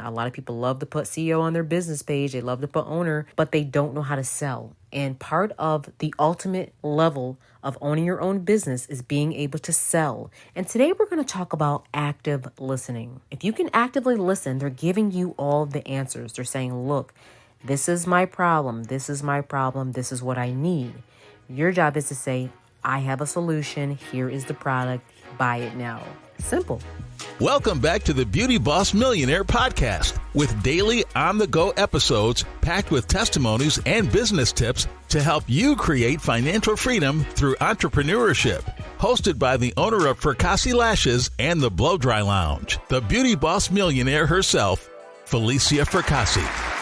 A lot of people love to put CEO on their business page. They love to put owner, but they don't know how to sell. And part of the ultimate level of owning your own business is being able to sell. And today we're going to talk about active listening. If you can actively listen, they're giving you all the answers. They're saying, look, this is my problem. This is my problem. This is what I need. Your job is to say, I have a solution. Here is the product. Buy it now. Simple. Welcome back to the Beauty Boss Millionaire podcast with daily on-the-go episodes packed with testimonies and business tips to help you create financial freedom through entrepreneurship. Hosted by the owner of Fracassi Lashes and the Blow Dry Lounge, the Beauty Boss Millionaire herself, Falicia Fracassi.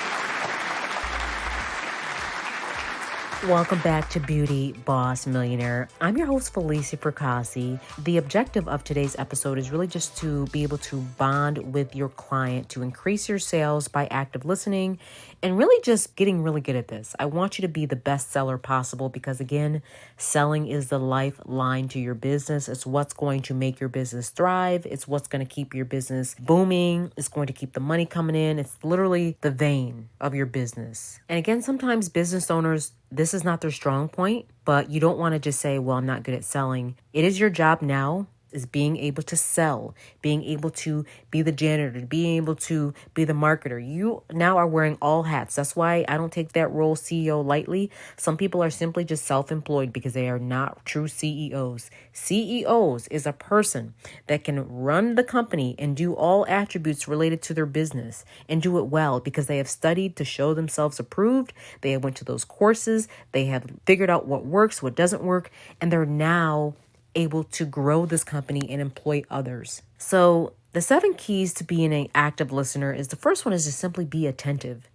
Welcome back to Beauty Boss Millionaire. I'm your host, Falicia Fracassi. The objective of today's episode is really just to be able to bond with your client, to increase your sales by active listening, and really just getting really good at this. I want you to be the best seller possible because, again, selling is the lifeline to your business. It's what's going to make your business thrive. It's what's going to keep your business booming. It's going to keep the money coming in. It's literally the vein of your business. And again, sometimes business owners, this is not their strong point, but you don't want to just say, well, I'm not good at selling. It is your job now is being able to sell, being able to be the janitor, being able to be the marketer. You now are wearing all hats. That's why I don't take that role CEO lightly. Some people are simply just self-employed because they are not true CEOs. CEOs is a person that can run the company and do all attributes related to their business and do it well because they have studied to show themselves approved. They have went to those courses. They have figured out what works, what doesn't work, and they're now able to grow this company and employ others. So the 7 keys to being an active listener is the first one is to simply be attentive.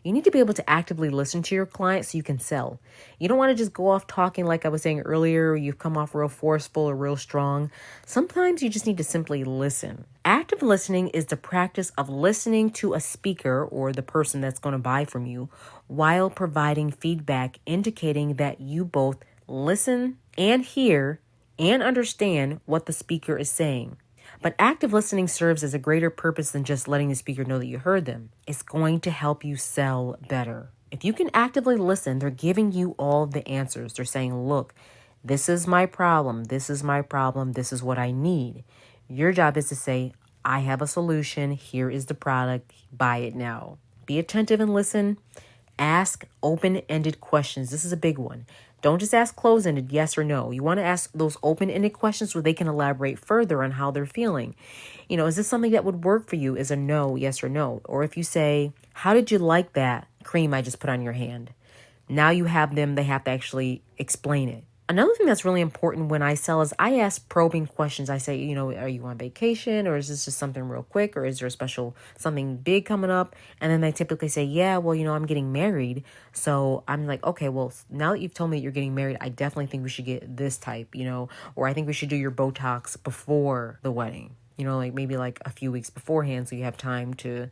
You need to be able to actively listen to your client so you can sell. You don't want to just go off talking like I was saying earlier, you've come off real forceful or real strong. Sometimes you just need to simply listen. Active listening is the practice of listening to a speaker or the person that's going to buy from you while providing feedback, indicating that you both listen and hear and understand what the speaker is saying. But active listening serves as a greater purpose than just letting the speaker know that you heard them. It's going to help you sell better. If you can actively listen, they're giving you all the answers. They're saying, look, this is my problem. This is my problem. This is what I need. Your job is to say, I have a solution. Here is the product. Buy it now. Be attentive and listen. Ask open-ended questions. This is a big one. Don't just ask closed-ended yes or no. You want to ask those open-ended questions where they can elaborate further on how they're feeling. Is this something that would work for you? Is a no, yes or no? Or if you say, how did you like that cream I just put on your hand? Now you have them, they have to actually explain it. Another thing that's really important when I sell is I ask probing questions. I say, are you on vacation or is this just something real quick or is there a special something big coming up? And then they typically say, yeah, well, I'm getting married. So I'm like, okay, well, now that you've told me you're getting married, I definitely think we should get this type, or I think we should do your Botox before the wedding. Maybe a few weeks beforehand so you have time to,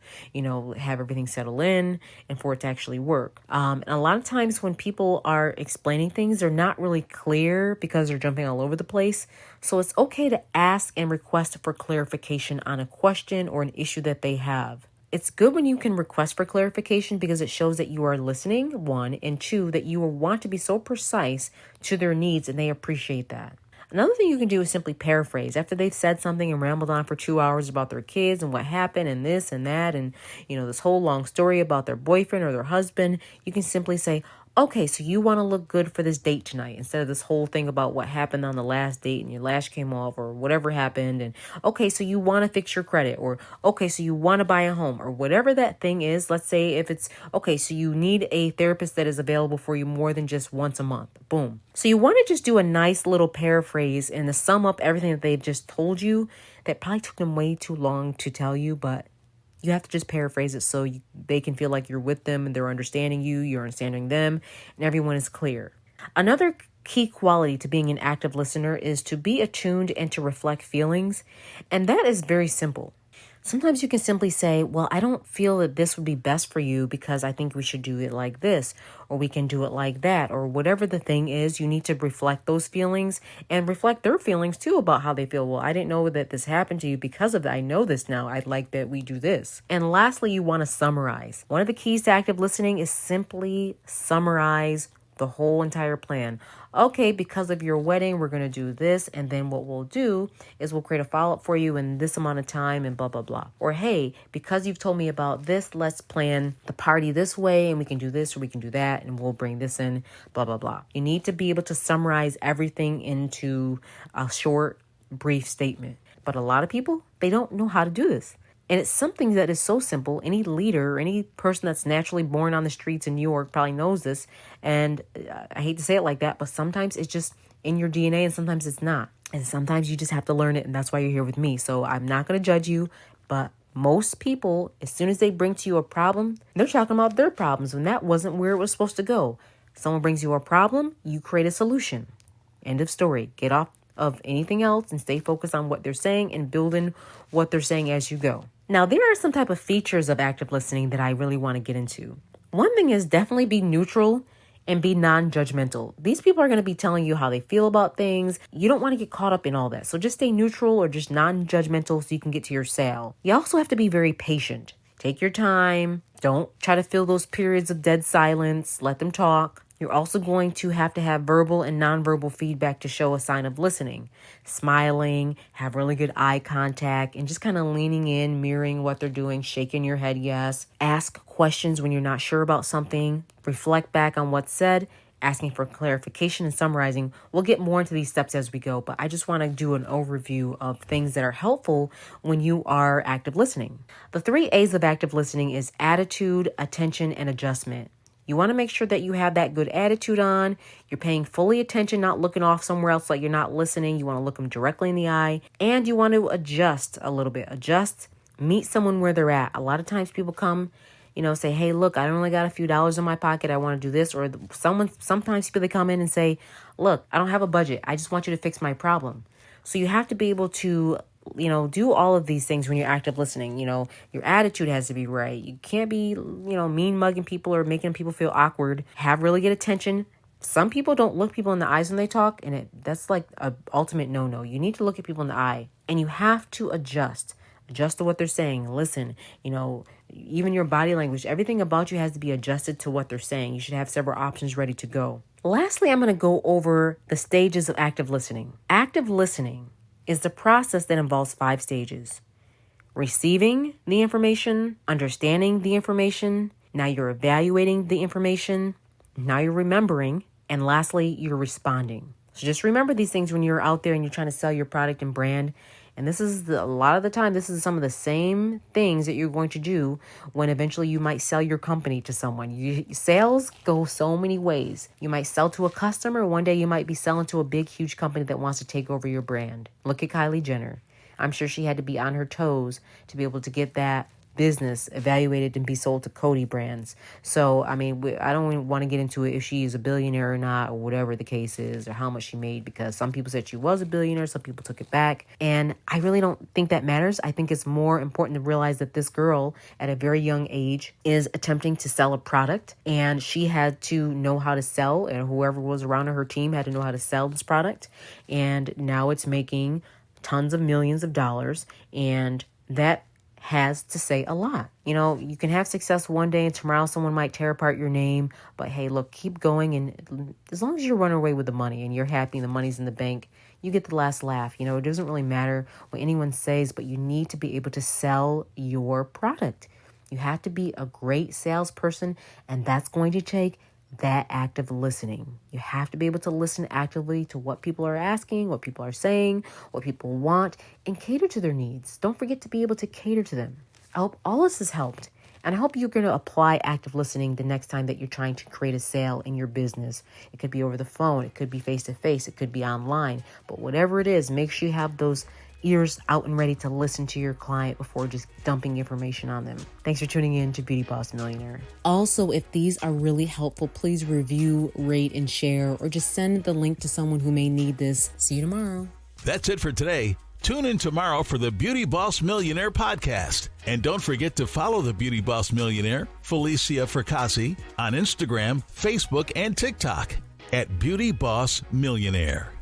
have everything settle in and for it to actually work. And a lot of times when people are explaining things, they're not really clear because they're jumping all over the place. So it's okay to ask and request for clarification on a question or an issue that they have. It's good when you can request for clarification because it shows that you are listening, 1, and 2, that you want to be so precise to their needs and they appreciate that. Another thing you can do is simply paraphrase. After they've said something and rambled on for 2 hours about their kids and what happened and this and that and, this whole long story about their boyfriend or their husband, you can simply say, okay, so you want to look good for this date tonight instead of this whole thing about what happened on the last date and your lash came off or whatever happened. And okay, so you want to fix your credit or okay, so you want to buy a home or whatever that thing is. Let's say if it's okay, so you need a therapist that is available for you more than just once a month. Boom. So you want to just do a nice little paraphrase and to sum up everything that they've just told you that probably took them way too long to tell you, but you have to just paraphrase it so they can feel like you're with them and they're understanding you, you're understanding them, and everyone is clear. Another key quality to being an active listener is to be attuned and to reflect feelings, and that is very simple. Sometimes you can simply say, well, I don't feel that this would be best for you because I think we should do it like this, or we can do it like that, or whatever the thing is. You need to reflect those feelings and reflect their feelings too about how they feel. Well, I didn't know that this happened to you because of that. I know this now. I'd like that we do this. And lastly, you want to summarize. One of the keys to active listening is simply summarize the whole entire plan. Okay, because of your wedding, we're going to do this. And then what we'll do is we'll create a follow-up for you in this amount of time and blah, blah, blah. Or, hey, because you've told me about this, let's plan the party this way and we can do this or we can do that and we'll bring this in, blah, blah, blah. You need to be able to summarize everything into a short, brief statement. But a lot of people, they don't know how to do this. And it's something that is so simple. Any leader or any person that's naturally born on the streets in New York probably knows this. And I hate to say it like that, but sometimes it's just in your DNA and sometimes it's not. And sometimes you just have to learn it. And that's why you're here with me. So I'm not going to judge you. But most people, as soon as they bring to you a problem, they're talking about their problems. And that wasn't where it was supposed to go. Someone brings you a problem, you create a solution. End of story. Get off of anything else and stay focused on what they're saying and building what they're saying as you go. Now, there are some type of features of active listening that I really want to get into. One thing is definitely be neutral and be non-judgmental. These people are going to be telling you how they feel about things. You don't want to get caught up in all that. So just stay neutral or just non-judgmental so you can get to your sale. You also have to be very patient. Take your time. Don't try to fill those periods of dead silence. Let them talk. You're also going to have verbal and nonverbal feedback to show a sign of listening. Smiling, have really good eye contact, and just kind of leaning in, mirroring what they're doing, shaking your head yes. Ask questions when you're not sure about something. Reflect back on what's said, asking for clarification and summarizing. We'll get more into these steps as we go, but I just want to do an overview of things that are helpful when you are active listening. The 3 A's of active listening is attitude, attention, and adjustment. You want to make sure that you have that good attitude on. You're paying fully attention, not looking off somewhere else like you're not listening. You want to look them directly in the eye. And you want to adjust a little bit. Adjust, meet someone where they're at. A lot of times people come, say, hey, look, I only got a few dollars in my pocket. I want to do this. Or sometimes people, they come in and say, look, I don't have a budget. I just want you to fix my problem. So you have to be able to do all of these things when you're active listening. Your attitude has to be right. You can't be, mean mugging people or making people feel awkward. Have really good attention. Some people don't look people in the eyes when they talk, and that's like a ultimate no-no. You need to look at people in the eye, and you have to adjust to what they're saying. Listen, even your body language, everything about you has to be adjusted to what they're saying. You should have several options ready to go. Lastly, I'm going to go over the stages of active listening. Active listening is the process that involves 5 stages. Receiving the information, understanding the information, now you're evaluating the information, now you're remembering, and lastly, you're responding. So just remember these things when you're out there and you're trying to sell your product and brand. And this is a lot of the time, this is some of the same things that you're going to do when eventually you might sell your company to someone. Sales go so many ways. You might sell to a customer. One day you might be selling to a big, huge company that wants to take over your brand. Look at Kylie Jenner. I'm sure she had to be on her toes to be able to get that business evaluated and be sold to Coty brands. So, I don't even want to get into it if she is a billionaire or not, or whatever the case is, or how much she made, because some people said she was a billionaire, some people took it back. And I really don't think that matters. I think it's more important to realize that this girl at a very young age is attempting to sell a product, and she had to know how to sell, and whoever was around her team had to know how to sell this product. And now it's making tons of millions of dollars, and that has to say a lot. You can have success one day and tomorrow someone might tear apart your name, but hey, look, keep going. And as long as you run away with the money and you're happy and the money's in the bank, you get the last laugh. It doesn't really matter what anyone says, but you need to be able to sell your product. You have to be a great salesperson, and that's going to take that active listening. You have to be able to listen actively to what people are asking, what people are saying, what people want, and cater to their needs. Don't forget to be able to cater to them. I hope all this has helped. And I hope you're going to apply active listening the next time that you're trying to create a sale in your business. It could be over the phone. It could be face-to-face. It could be online. But whatever it is, make sure you have those ears out and ready to listen to your client before just dumping information on them. Thanks for tuning in to Beauty Boss Millionaire. Also, if these are really helpful, please review, rate, and share, or just send the link to someone who may need this. See you tomorrow. That's it for today. Tune in tomorrow for the Beauty Boss Millionaire podcast. And don't forget to follow the Beauty Boss Millionaire, Falicia Fracassi, on Instagram, Facebook, and TikTok at Beauty Boss Millionaire.